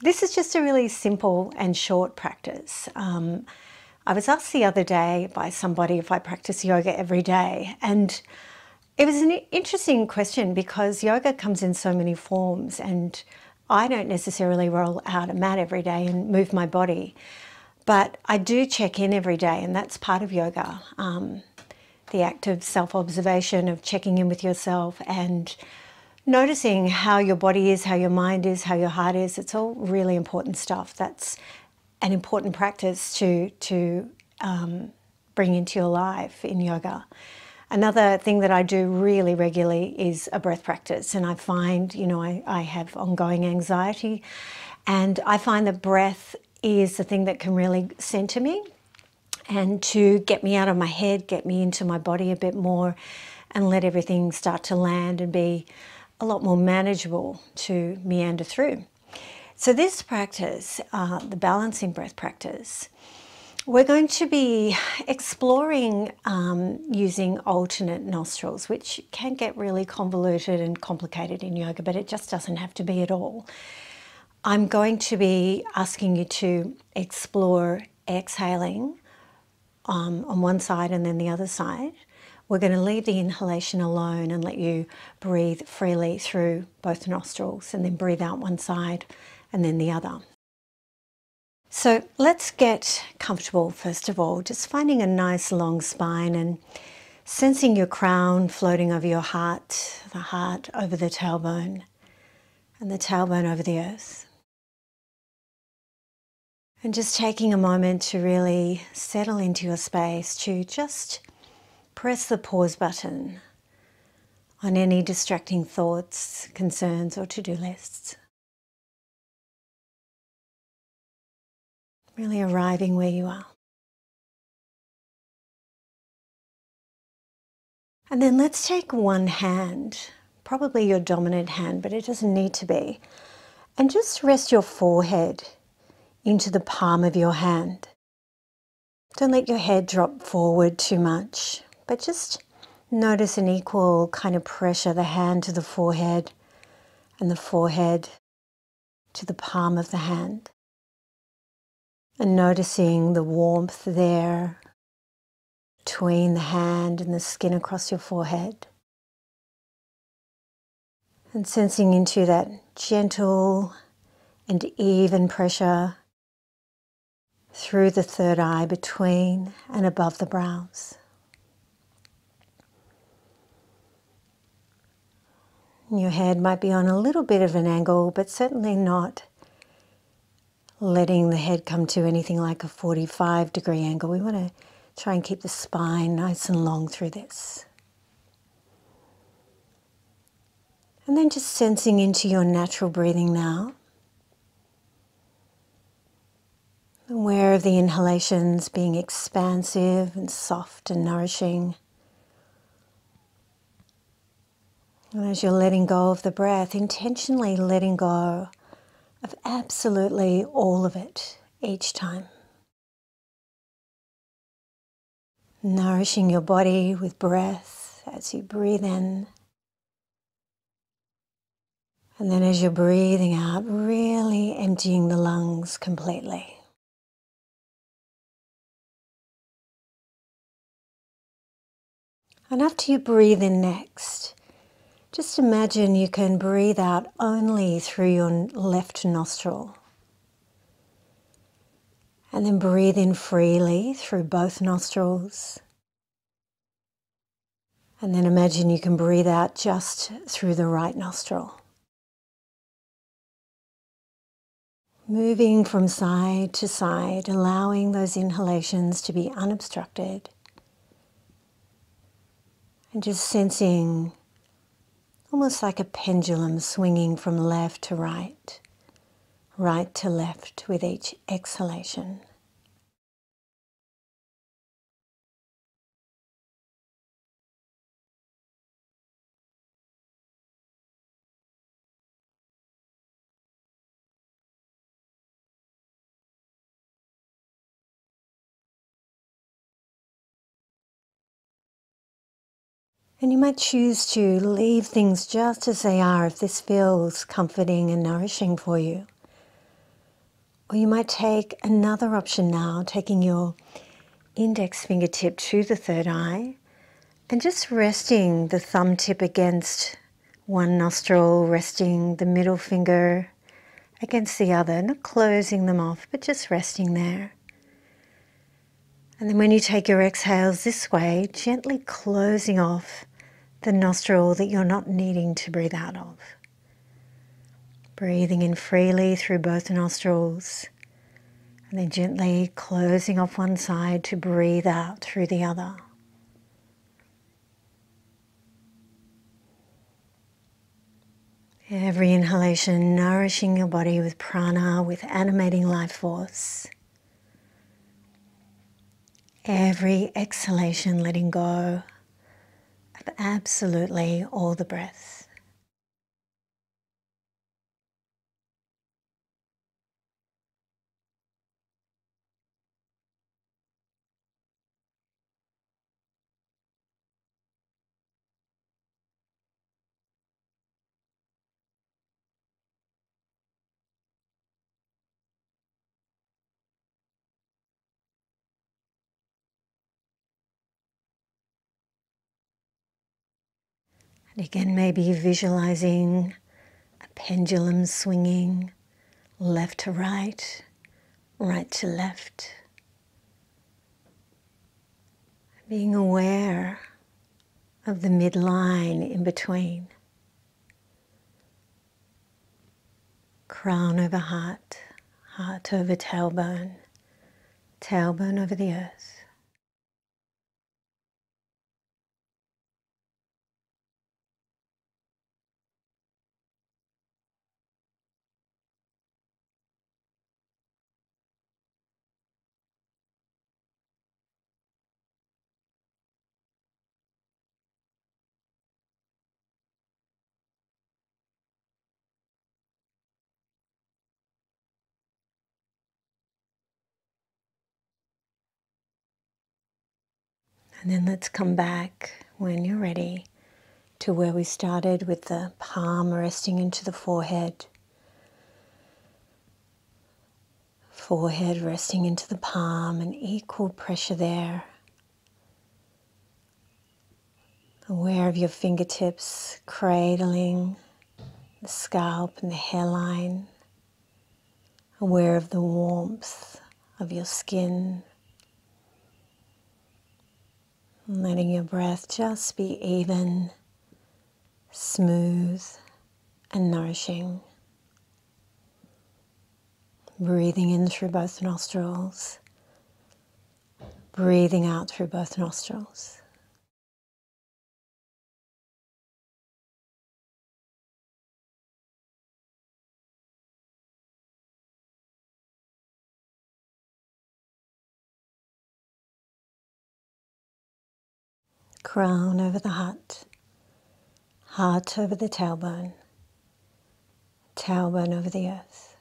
This is just a really simple and short practice. I was asked the other day by somebody if I practice yoga every day, and it was an interesting question because yoga comes in so many forms, and I don't necessarily roll out a mat every day and move my body, but I do check in every day, and that's part of yoga. The act of self-observation, of checking in with yourself and noticing how your body is, how your mind is, how your heart is. It's all really important stuff. That's an important practice to bring into your life in yoga. Another thing that I do really regularly is a breath practice, and I find, I have ongoing anxiety, and I find that breath is the thing that can really center me and to get me out of my head, get me into my body a bit more, and let everything start to land and be a lot more manageable to meander through. So this practice, the balancing breath practice, we're going to be exploring using alternate nostrils, which can get really convoluted and complicated in yoga, but it just doesn't have to be at all. I'm going to be asking you to explore exhaling on one side and then the other side. We're going to leave the inhalation alone and let you breathe freely through both nostrils, and then breathe out one side and then the other. So let's get comfortable first of all, just finding a nice long spine and sensing your crown floating over your heart, the heart over the tailbone, and the tailbone over the earth. And just taking a moment to really settle into your space, to just press the pause button on any distracting thoughts, concerns, or to-do lists. Really arriving where you are. And then let's take one hand, probably your dominant hand, but it doesn't need to be, and just rest your forehead into the palm of your hand. Don't let your head drop forward too much, but just notice an equal kind of pressure, the hand to the forehead and the forehead to the palm of the hand. And noticing the warmth there between the hand and the skin across your forehead. And sensing into that gentle and even pressure through the third eye, between and above the brows. Your head might be on a little bit of an angle, but certainly not letting the head come to anything like a 45-degree angle. We want to try and keep the spine nice and long through this. And then just sensing into your natural breathing now. Aware of the inhalations being expansive and soft and nourishing. And as you're letting go of the breath, intentionally letting go of absolutely all of it each time. Nourishing your body with breath as you breathe in. And then as you're breathing out, really emptying the lungs completely. And after you breathe in next, just imagine you can breathe out only through your left nostril. And then breathe in freely through both nostrils. And then imagine you can breathe out just through the right nostril. Moving from side to side, allowing those inhalations to be unobstructed. And just sensing almost like a pendulum swinging from left to right, right to left with each exhalation. And you might choose to leave things just as they are if this feels comforting and nourishing for you. Or you might take another option now, taking your index fingertip to the third eye and just resting the thumb tip against one nostril, resting the middle finger against the other, not closing them off, but just resting there. And then when you take your exhales this way, gently closing off the nostril that you're not needing to breathe out of. Breathing in freely through both nostrils, and then gently closing off one side to breathe out through the other. Every inhalation nourishing your body with prana, with animating life force. Every exhalation letting go of absolutely all the breath. And again, maybe visualizing a pendulum swinging left to right, right to left. Being aware of the midline in between. Crown over heart, heart over tailbone, tailbone over the earth. And then let's come back when you're ready to where we started, with the palm resting into the forehead. Forehead resting into the palm, and equal pressure there. Aware of your fingertips cradling the scalp and the hairline. Aware of the warmth of your skin. And letting your breath just be even, smooth, and nourishing. Breathing in through both nostrils. Breathing out through both nostrils. Crown over the heart, heart over the tailbone, tailbone over the earth.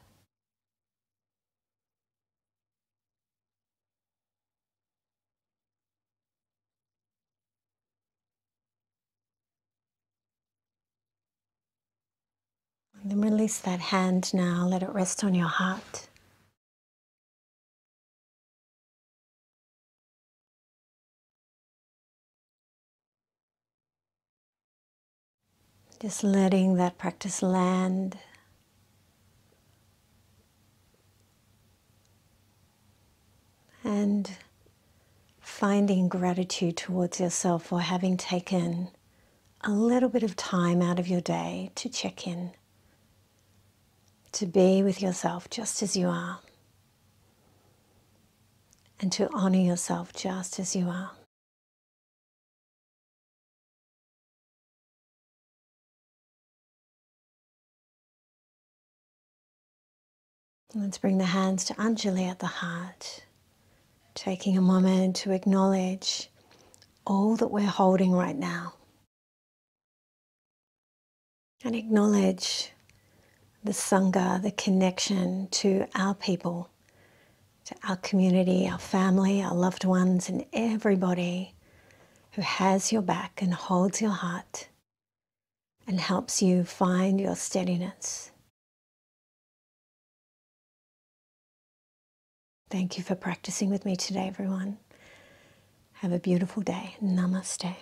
And then release that hand now, let it rest on your heart. Just letting that practice land. And finding gratitude towards yourself for having taken a little bit of time out of your day to check in, to be with yourself just as you are, and to honor yourself just as you are. Let's bring the hands to Anjali at the heart, taking a moment to acknowledge all that we're holding right now. And acknowledge the Sangha, the connection to our people, to our community, our family, our loved ones, and everybody who has your back and holds your heart and helps you find your steadiness. Thank you for practicing with me today, everyone. Have a beautiful day. Namaste.